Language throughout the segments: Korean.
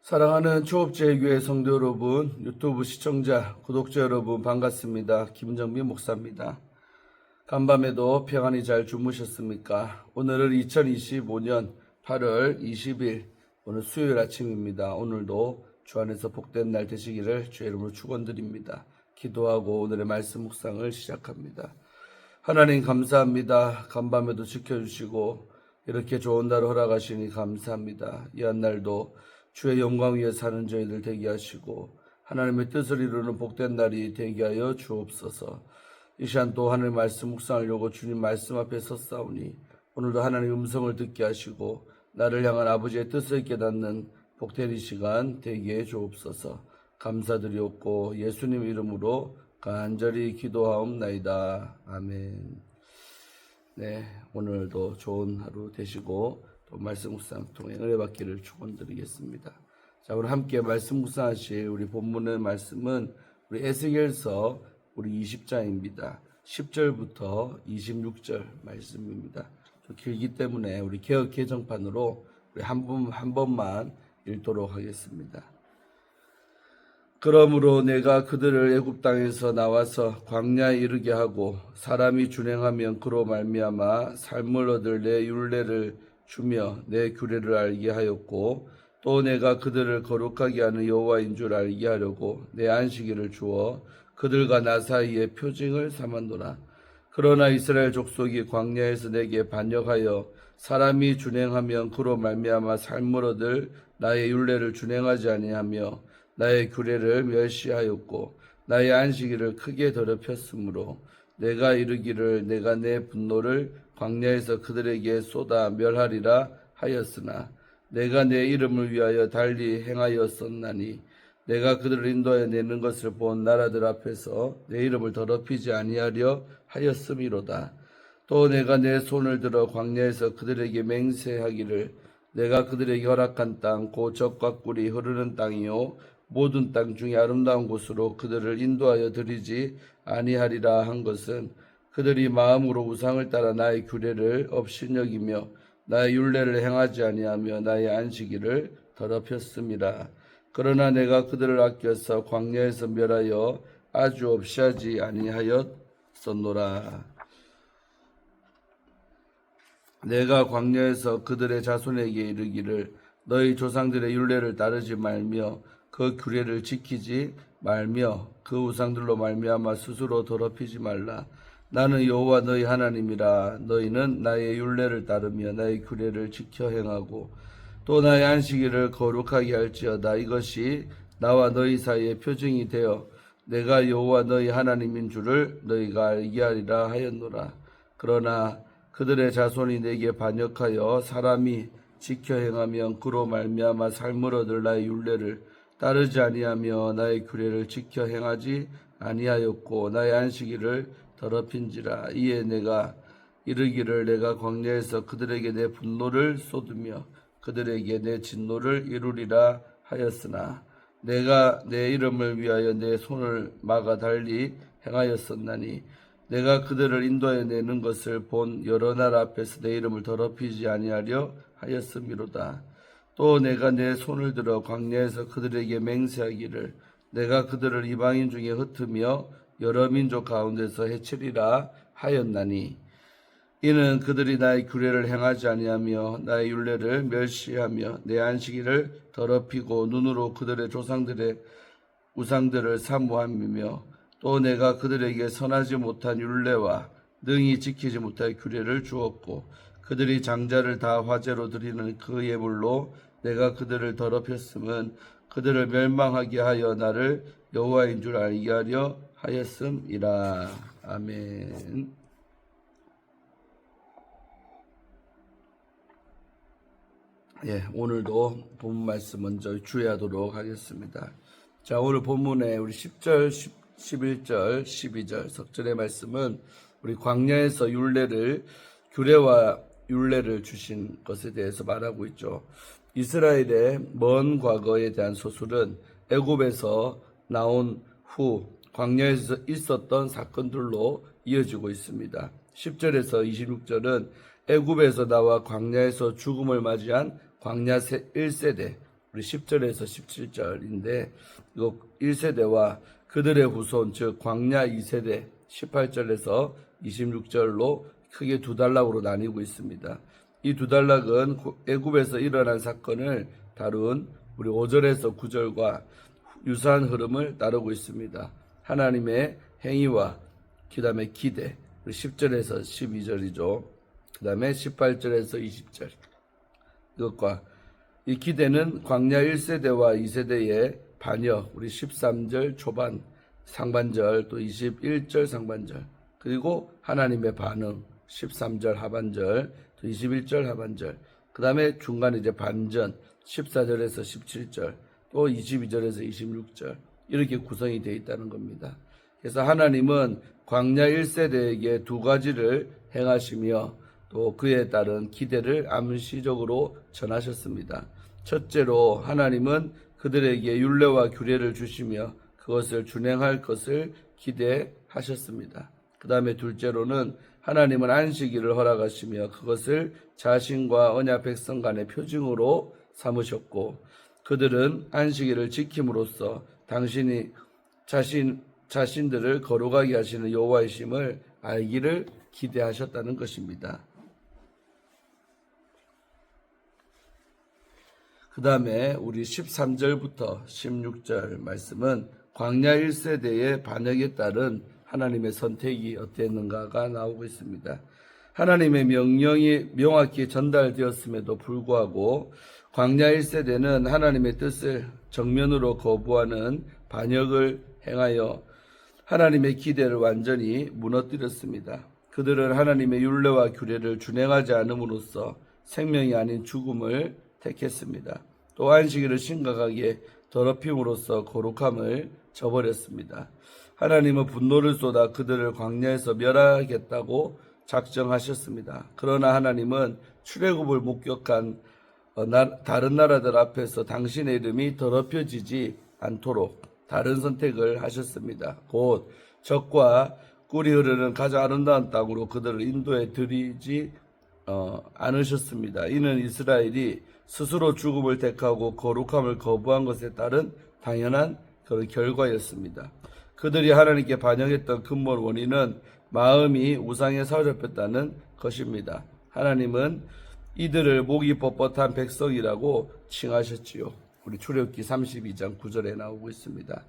사랑하는 초업제교회 성도 여러분, 유튜브 시청자, 구독자 여러분 반갑습니다. 김정민 목사입니다. 간밤에도 평안히 잘 주무셨습니까? 오늘은 2025년 8월 20일 오늘 수요일 아침입니다. 오늘도 주 안에서 복된 날 되시기를 주의 이름으로 축원드립니다. 기도하고 오늘의 말씀 묵상을 시작합니다. 하나님 감사합니다. 간밤에도 지켜주시고 이렇게 좋은 날을 허락하시니 감사합니다. 이 한 날도 주의 영광 위에 사는 저희들 되게 하시고 하나님의 뜻을 이루는 복된 날이 되게 하여 주옵소서. 이 시간 또 하나님의 말씀 묵상하려고 주님 말씀 앞에 섰사오니 오늘도 하나님의 음성을 듣게 하시고 나를 향한 아버지의 뜻을 깨닫는 복된 이 시간 되게 해 주옵소서. 감사드리옵고 예수님 이름으로 간절히 기도하옵나이다. 아멘. 네, 오늘도 좋은 하루 되시고 또 말씀 묵상 통해 은혜 받기를 축원드리겠습니다. 자, 오늘 함께 말씀 묵상하실 우리 본문의 말씀은 우리 에스겔서 우리 20장입니다. 10절부터 26절 말씀입니다. 좀 길기 때문에 우리 개역 개정판으로 우리 한 번만 읽도록 하겠습니다. 그러므로 내가 그들을 애굽 땅에서 나와서 광야에 이르게 하고 사람이 준행하면 그로 말미암아 삶을 얻을 내 율례를 주며 내 규례를 알게 하였고 또 내가 그들을 거룩하게 하는 여호와인 줄 알게 하려고 내 안식일을 주어 그들과 나 사이에 표징을 삼았노라. 그러나 이스라엘 족속이 광야에서 내게 반역하여 사람이 준행하면 그로 말미암아 삶을 얻을 나의 율례를 준행하지 아니하며 나의 규례를 멸시하였고 나의 안식일을 크게 더럽혔으므로 내가 이르기를 내가 내 분노를 광야에서 그들에게 쏟아 멸하리라 하였으나 내가 내 이름을 위하여 달리 행하였었나니 내가 그들을 인도하여 내는 것을 본 나라들 앞에서 내 이름을 더럽히지 아니하려 하였음이로다. 또 내가 내 손을 들어 광야에서 그들에게 맹세하기를 내가 그들에게 허락한 땅 곧 젖과 꿀이 흐르는 땅이요 모든 땅 중에 아름다운 곳으로 그들을 인도하여 드리지 아니하리라 한 것은 그들이 마음으로 우상을 따라 나의 규례를 업신여기며 나의 율례를 행하지 아니하며 나의 안식일을 더럽혔음이라. 그러나 내가 그들을 아껴서 광야에서 멸하여 아주 없이 하지 아니하였었노라. 내가 광야에서 그들의 자손에게 이르기를 너희 조상들의 율례를 따르지 말며 그 규례를 지키지 말며 그 우상들로 말미암아 스스로 더럽히지 말라. 나는 여호와 너희 하나님이라. 너희는 나의 율례를 따르며 나의 규례를 지켜 행하고 또 나의 안식일을 거룩하게 할지어다. 이것이 나와 너희 사이의 표징이 되어 내가 여호와 너희 하나님인 줄을 너희가 알게 하리라 하였노라. 그러나 그들의 자손이 내게 반역하여 사람이 지켜 행하면 그로 말미암아 삶을 얻을 나의 율례를 따르지 아니하며 나의 규례를 지켜 행하지 아니하였고 나의 안식일을 더럽힌지라. 이에 내가 이르기를 내가 광야에서 그들에게 내 분노를 쏟으며 그들에게 내 진노를 이루리라 하였으나 내가 내 이름을 위하여 내 손을 막아 달리 행하였었나니 내가 그들을 인도해 내는 것을 본 여러 나라 앞에서 내 이름을 더럽히지 아니하려 하였음이로다. 또 내가 내 손을 들어 광야에서 그들에게 맹세하기를 내가 그들을 이방인 중에 흩으며 여러 민족 가운데서 해치리라 하였나니 이는 그들이 나의 규례를 행하지 아니하며 나의 율례를 멸시하며 내 안식일을 더럽히고 눈으로 그들의 조상들의 우상들을 사모함이며 또 내가 그들에게 선하지 못한 율례와 능히 지키지 못할 규례를 주었고 그들이 장자를 다 화제로 드리는 그 예물로 내가 그들을 더럽혔음은 그들을 멸망하게 하여 나를 여호와인 줄 알게 하려 하였음이라. 아멘. 예, 오늘도 본문 말씀 먼저 주의하도록 하겠습니다. 자, 오늘 본문에 우리 10절, 11절, 12절 석절의 말씀은 우리 광야에서 규례와 율례를 주신 것에 대해서 말하고 있죠. 이스라엘의 먼 과거에 대한 소설은 애굽에서 나온 후 광야에서 있었던 사건들로 이어지고 있습니다. 10절에서 26절은 애굽에서 나와 광야에서 죽음을 맞이한 광야 1세대, 우리 10절에서 17절인데 이거 1세대와 그들의 후손 즉 광야 2세대 18절에서 26절로 크게 두 단락으로 나뉘고 있습니다. 이 두 단락은 애굽에서 일어난 사건을 다룬 우리 5절에서 9절과 유사한 흐름을 다루고 있습니다. 하나님의 행위와 그 다음에 기대 10절에서 12절이죠. 그 다음에 18절에서 20절 이것과 이 기대는 광야 1세대와 2세대의 반역 우리 13절 초반 상반절 또 21절 상반절 그리고 하나님의 반응 13절 하반절 또 21절 하반절 그 다음에 중간에 이제 반전 14절에서 17절 또 22절에서 26절 이렇게 구성이 되어 있다는 겁니다. 그래서 하나님은 광야 1세대에게 두 가지를 행하시며 또 그에 따른 기대를 암시적으로 전하셨습니다. 첫째로 하나님은 그들에게 율례와 규례를 주시며 그것을 준행할 것을 기대하셨습니다. 그 다음에 둘째로는 하나님은 안식일을 허락하시며 그것을 자신과 언약 백성 간의 표징으로 삼으셨고 그들은 안식일을 지킴으로써 당신이 자신들을 거룩하게 하시는 여호와이심을 알기를 기대하셨다는 것입니다. 그 다음에 우리 13절부터 16절 말씀은 광야 1세대의 반역에 따른 하나님의 선택이 어땠는가가 나오고 있습니다. 하나님의 명령이 명확히 전달되었음에도 불구하고 광야 1세대는 하나님의 뜻을 정면으로 거부하는 반역을 행하여 하나님의 기대를 완전히 무너뜨렸습니다. 그들은 하나님의 율례와 규례를 준행하지 않음으로써 생명이 아닌 죽음을 택했습니다. 또 안식일을 심각하게 더럽힘으로써 거룩함을 저버렸습니다. 하나님은 분노를 쏟아 그들을 광야에서 멸하겠다고 작정하셨습니다. 그러나 하나님은 출애굽을 목격한 다른 나라들 앞에서 당신의 이름이 더럽혀지지 않도록 다른 선택을 하셨습니다. 곧 적과 꿀이 흐르는 가장 아름다운 땅으로 그들을 인도해 드리지 않으셨습니다. 이는 이스라엘이 스스로 죽음을 택하고 거룩함을 거부한 것에 따른 당연한 그런 결과였습니다. 그들이 하나님께 반역했던 근본 원인은 마음이 우상에 사로잡혔다는 것입니다. 하나님은 이들을 목이 뻣뻣한 백성이라고 칭하셨지요. 우리 출애굽기 32장 9절에 나오고 있습니다.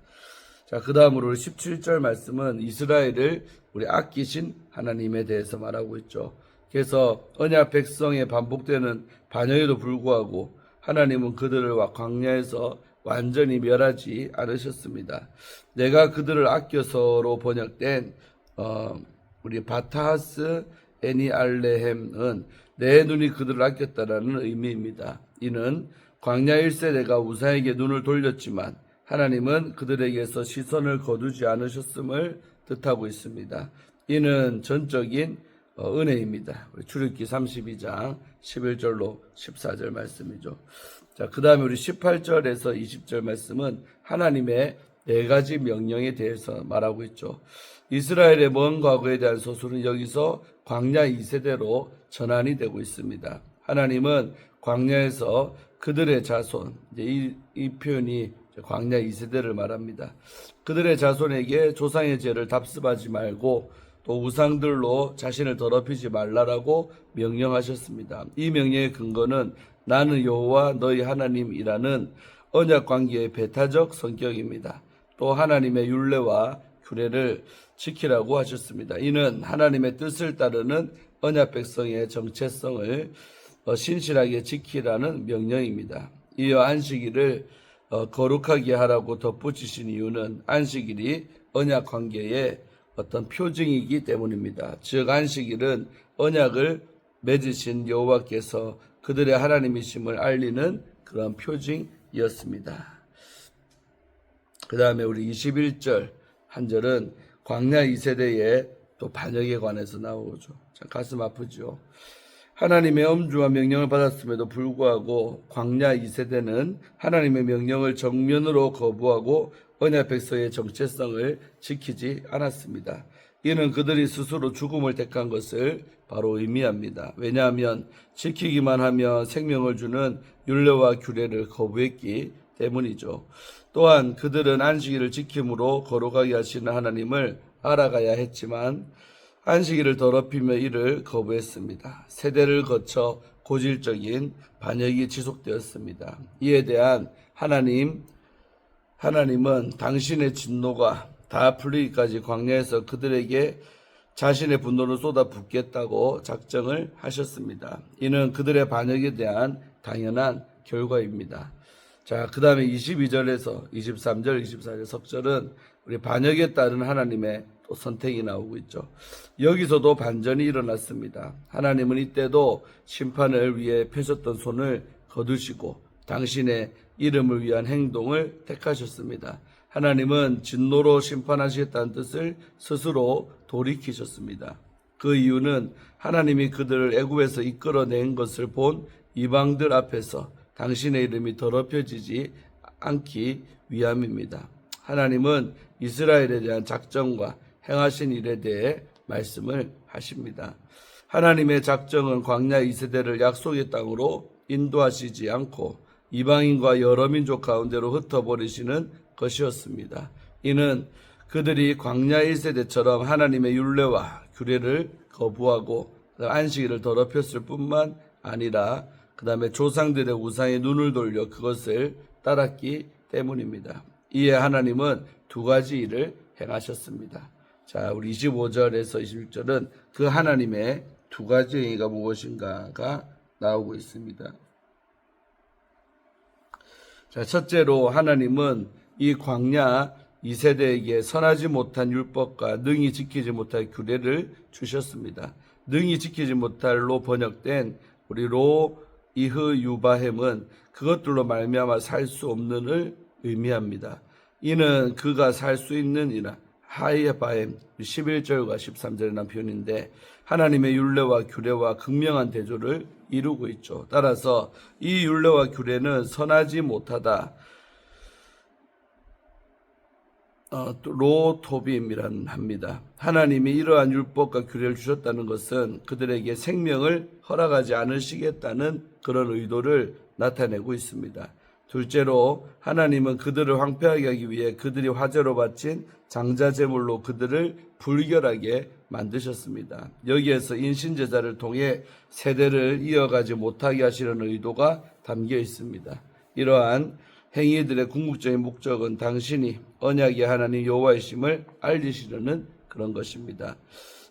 자, 그 다음으로 17절 말씀은 이스라엘을 우리 아끼신 하나님에 대해서 말하고 있죠. 그래서 언약 백성의 반복되는 반역에도 불구하고 하나님은 그들을 광야에서 완전히 멸하지 않으셨습니다. 내가 그들을 아껴서로 번역된 우리 바타하스 애니알레헴은 내 눈이 그들을 아꼈다라는 의미입니다. 이는 광야 1세대가 우상에게 눈을 돌렸지만 하나님은 그들에게서 시선을 거두지 않으셨음을 뜻하고 있습니다. 이는 전적인 은혜입니다. 출애굽기 32장 11절로 14절 말씀이죠. 자, 그 다음에 우리 18절에서 20절 말씀은 하나님의 네 가지 명령에 대해서 말하고 있죠. 이스라엘의 먼 과거에 대한 소설은 여기서 광야 2세대로 전환이 되고 있습니다. 하나님은 광야에서 그들의 자손, 이제 이 표현이 광야 2세대를 말합니다. 그들의 자손에게 조상의 죄를 답습하지 말고 또 우상들로 자신을 더럽히지 말라라고 명령하셨습니다. 이 명령의 근거는 나는 여호와 너희 하나님이라는 언약 관계의 배타적 성격입니다. 또 하나님의 율례와 규례를 지키라고 하셨습니다. 이는 하나님의 뜻을 따르는 언약 백성의 정체성을 신실하게 지키라는 명령입니다. 이어 안식일을 거룩하게 하라고 덧붙이신 이유는 안식일이 언약 관계의 어떤 표징이기 때문입니다. 즉 안식일은 언약을 맺으신 여호와께서 그들의 하나님이심을 알리는 그런 표징이었습니다. 그 다음에 우리 21절 한 절은 광야 2세대의 또 반역에 관해서 나오죠. 참 가슴 아프죠. 하나님의 엄주와 명령을 받았음에도 불구하고 광야 2세대는 하나님의 명령을 정면으로 거부하고 언약 백성의 정체성을 지키지 않았습니다. 이는 그들이 스스로 죽음을 택한 것을 바로 의미합니다. 왜냐하면 지키기만 하면 생명을 주는 율례와 규례를 거부했기 때문이죠. 또한 그들은 안식일을 지킴으로 거룩하게 하시는 하나님을 알아가야 했지만 안식일을 더럽히며 이를 거부했습니다. 세대를 거쳐 고질적인 반역이 지속되었습니다. 이에 대한 하나님은 당신의 진노가 다 풀리기까지 광야에서 그들에게 자신의 분노를 쏟아붓겠다고 작정을 하셨습니다. 이는 그들의 반역에 대한 당연한 결과입니다. 자, 그 다음에 22절에서 23절, 24절 석절은 우리 반역에 따른 하나님의 또 선택이 나오고 있죠. 여기서도 반전이 일어났습니다. 하나님은 이때도 심판을 위해 펴셨던 손을 거두시고 당신의 이름을 위한 행동을 택하셨습니다. 하나님은 진노로 심판하시겠다는 뜻을 스스로 돌이키셨습니다. 그 이유는 하나님이 그들을 애굽에서 이끌어낸 것을 본 이방들 앞에서 당신의 이름이 더럽혀지지 않기 위함입니다. 하나님은 이스라엘에 대한 작정과 행하신 일에 대해 말씀을 하십니다. 하나님의 작정은 광야 2세대를 약속의 땅으로 인도하시지 않고 이방인과 여러 민족 가운데로 흩어버리시는 것이었습니다. 이는 그들이 광야 1세대처럼 하나님의 율례와 규례를 거부하고 안식일을 더럽혔을 뿐만 아니라 그 다음에 조상들의 우상에 눈을 돌려 그것을 따랐기 때문입니다. 이에 하나님은 두 가지 일을 행하셨습니다. 자, 우리 25절에서 26절은 그 하나님의 두 가지 행위가 무엇인가가 나오고 있습니다. 자, 첫째로 하나님은 이 광야 2세대에게 선하지 못한 율법과 능히 지키지 못할 규례를 주셨습니다. 능히 지키지 못할로 번역된 우리 로 이흐 유바햄은 그것들로 말미암아 살 수 없는을 의미합니다. 이는 그가 살 수 있는이라 하이바햄 11절과 13절에 난 표현인데 하나님의 율례와 규례와 극명한 대조를 이루고 있죠. 따라서 이 율례와 규례는 선하지 못하다 로토빔이란 합니다. 하나님이 이러한 율법과 규례를 주셨다는 것은 그들에게 생명을 허락하지 않으시겠다는 그런 의도를 나타내고 있습니다. 둘째로 하나님은 그들을 황폐하게 하기 위해 그들이 화제로 바친 장자제물로 그들을 불결하게 만드셨습니다. 여기에서 인신제사를 통해 세대를 이어가지 못하게 하시려는 의도가 담겨 있습니다. 이러한 행위들의 궁극적인 목적은 당신이 언약의 하나님 여호와이심을 알리시려는 그런 것입니다.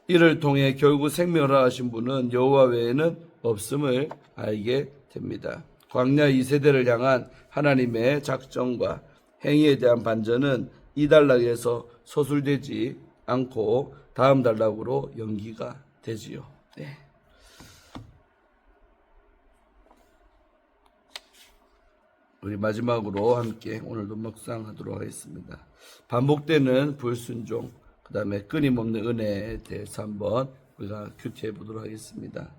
이를 통해 결국 생명을 허락하신 분은 여호와 외에는 없음을 알게 됩니다. 광야 2세대를 향한 하나님의 작정과 행위에 대한 반전은 이 단락에서 서술되지 않고 다음 단락으로 연기가 되지요. 네. 우리 마지막으로 함께 오늘도 묵상하도록 하겠습니다. 반복되는 불순종, 그 다음에 끊임없는 은혜에 대해서 한번 우리가 큐티해 보도록 하겠습니다.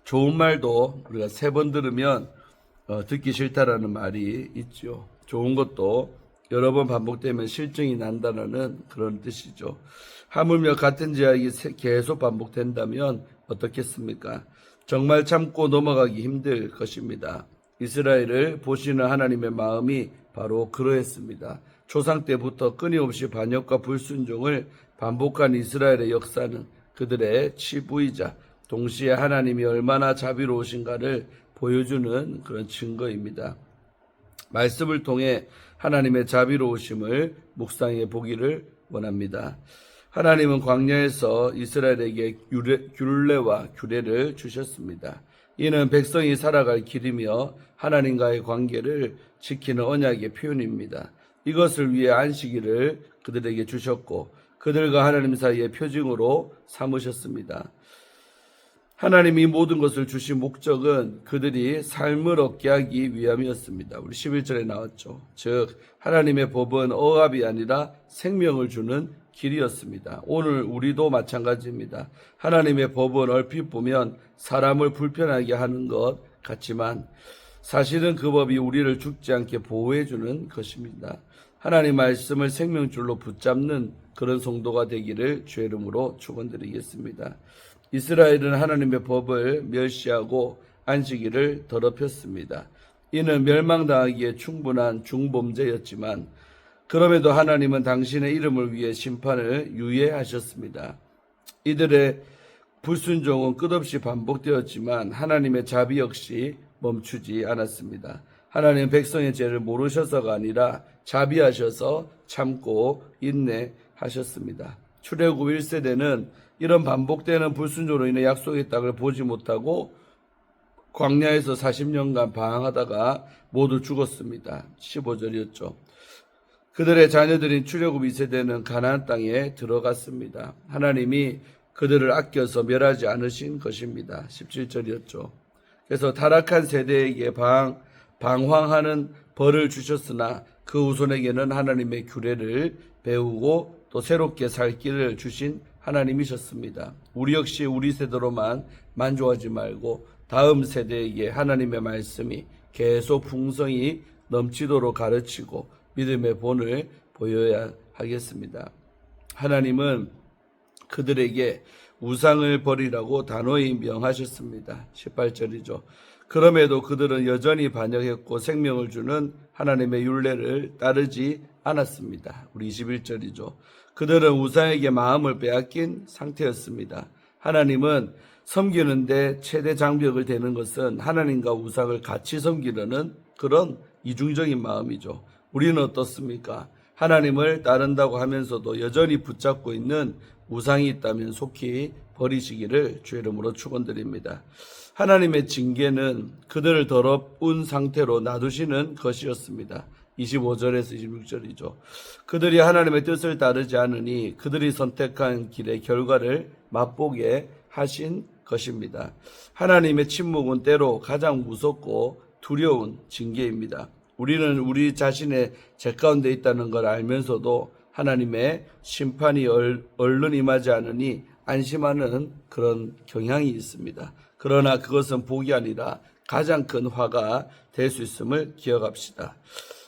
좋은 말도 우리가 3번 들으면 듣기 싫다라는 말이 있죠. 좋은 것도 여러 번 반복되면 실증이 난다는 그런 뜻이죠. 하물며 같은 죄악이 계속 반복된다면 어떻겠습니까? 정말 참고 넘어가기 힘들 것입니다. 이스라엘을 보시는 하나님의 마음이 바로 그러했습니다. 조상 때부터 끊임없이 반역과 불순종을 반복한 이스라엘의 역사는 그들의 치부이자 동시에 하나님이 얼마나 자비로우신가를 보여주는 그런 증거입니다. 말씀을 통해 하나님의 자비로우심을 묵상해 보기를 원합니다. 하나님은 광야에서 이스라엘에게 율례와 규례를 주셨습니다. 이는 백성이 살아갈 길이며 하나님과의 관계를 지키는 언약의 표현입니다. 이것을 위해 안식일을 그들에게 주셨고 그들과 하나님 사이의 표징으로 삼으셨습니다. 하나님이 모든 것을 주신 목적은 그들이 삶을 얻게 하기 위함이었습니다. 우리 11절에 나왔죠. 즉 하나님의 법은 억압이 아니라 생명을 주는 길이었습니다. 오늘 우리도 마찬가지입니다. 하나님의 법은 얼핏 보면 사람을 불편하게 하는 것 같지만 사실은 그 법이 우리를 죽지 않게 보호해 주는 것입니다. 하나님 말씀을 생명줄로 붙잡는 그런 성도가 되기를 주의 이름으로 축원드리겠습니다. 이스라엘은 하나님의 법을 멸시하고 안식일을 더럽혔습니다. 이는 멸망당하기에 충분한 중범죄였지만 그럼에도 하나님은 당신의 이름을 위해 심판을 유예하셨습니다. 이들의 불순종은 끝없이 반복되었지만 하나님의 자비 역시 멈추지 않았습니다. 하나님 백성의 죄를 모르셔서가 아니라 자비하셔서 참고 인내하셨습니다. 출애굽 1세대는 이런 반복되는 불순종으로 인해 약속의 땅을 보지 못하고 광야에서 40년간 방황하다가 모두 죽었습니다. 15절이었죠. 그들의 자녀들인 출애굽 2세대는 가나안 땅에 들어갔습니다. 하나님이 그들을 아껴서 멸하지 않으신 것입니다. 17절이었죠. 그래서 타락한 세대에게 방황하는 벌을 주셨으나 그 후손에게는 하나님의 규례를 배우고 또 새롭게 살 길을 주신 하나님이셨습니다. 우리 역시 우리 세대로만 만족하지 말고 다음 세대에게 하나님의 말씀이 계속 풍성히 넘치도록 가르치고 믿음의 본을 보여야 하겠습니다. 하나님은 그들에게 우상을 버리라고 단호히 명하셨습니다. 18절이죠. 그럼에도 그들은 여전히 반역했고 생명을 주는 하나님의 율례를 따르지 않았습니다. 우리 21절이죠. 그들은 우상에게 마음을 빼앗긴 상태였습니다. 하나님은 섬기는데 최대 장벽을 대는 것은 하나님과 우상을 같이 섬기려는 그런 이중적인 마음이죠. 우리는 어떻습니까? 하나님을 따른다고 하면서도 여전히 붙잡고 있는 우상이 있다면 속히 버리시기를 주의 이름으로 축원드립니다. 하나님의 징계는 그들을 더러운 상태로 놔두시는 것이었습니다. 25절에서 26절이죠. 그들이 하나님의 뜻을 따르지 않으니 그들이 선택한 길의 결과를 맛보게 하신 것입니다. 하나님의 침묵은 때로 가장 무섭고 두려운 징계입니다. 우리는 우리 자신의 죄 가운데 있다는 걸 알면서도 하나님의 심판이 얼른 임하지 않으니 안심하는 그런 경향이 있습니다. 그러나 그것은 복이 아니라 가장 큰 화가 될 수 있음을 기억합시다.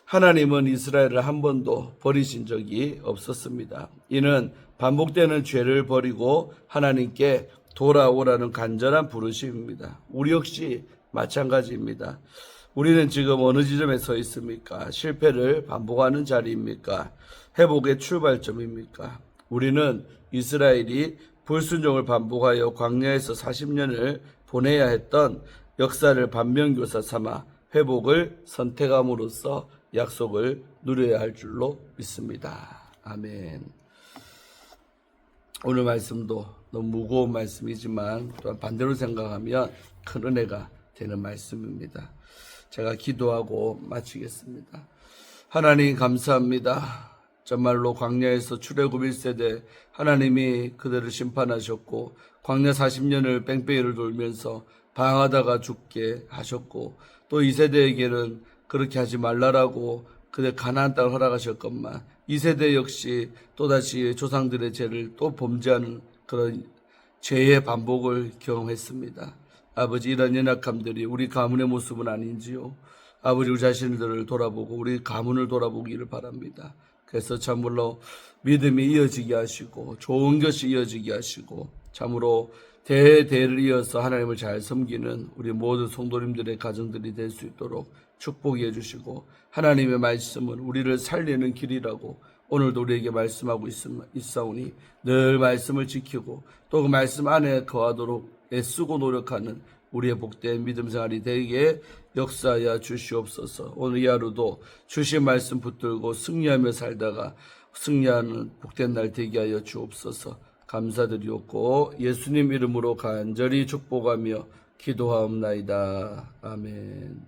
하나님은 이스라엘을 한 번도 버리신 적이 없었습니다. 이는 반복되는 죄를 버리고 하나님께 돌아오라는 간절한 부르심입니다. 우리 역시 마찬가지입니다. 우리는 지금 어느 지점에 서 있습니까? 실패를 반복하는 자리입니까? 회복의 출발점입니까? 우리는 이스라엘이 불순종을 반복하여 광야에서 40년을 보내야 했던 역사를 반면교사 삼아 회복을 선택함으로써 약속을 누려야 할 줄로 믿습니다. 아멘. 오늘 말씀도 너무 무거운 말씀이지만 또한 반대로 생각하면 큰 은혜가 되는 말씀입니다. 제가 기도하고 마치겠습니다. 하나님 감사합니다. 정말로 광야에서 출애굽 1세대 하나님이 그들을 심판하셨고 광야 40년을 뺑뺑이를 돌면서 방황하다가 죽게 하셨고 또 2세대에게는 그렇게 하지 말라라고 그들 가나안 땅을 허락하셨건만 2세대 역시 또다시 조상들의 죄를 또 범죄하는 그런 죄의 반복을 경험했습니다. 아버지, 이런 연약함들이 우리 가문의 모습은 아닌지요. 아버지, 우리 자신들을 돌아보고 우리 가문을 돌아보기를 바랍니다. 그래서 참으로 믿음이 이어지게 하시고 좋은 것이 이어지게 하시고 참으로 대대를 이어서 하나님을 잘 섬기는 우리 모든 성도님들의 가정들이 될 수 있도록 축복해 주시고 하나님의 말씀은 우리를 살리는 길이라고 오늘도 우리에게 말씀하고 있사오니 늘 말씀을 지키고 또 그 말씀 안에 거하도록 애쓰고 노력하는 우리의 복된 믿음 생활이 되게 역사하여 주시옵소서. 오늘 이 하루도 주신 말씀 붙들고 승리하며 살다가 승리하는 복된 날 되게 하여 주옵소서. 감사드리옵고 예수님 이름으로 간절히 축복하며 기도하옵나이다. 아멘.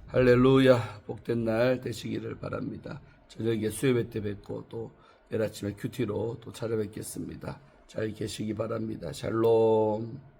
할렐루야. 복된 날 되시기를 바랍니다. 저녁에 수요예배 때 뵙고 또 내일 아침에 큐티로 또 찾아뵙겠습니다. 잘 계시기 바랍니다. 샬롬.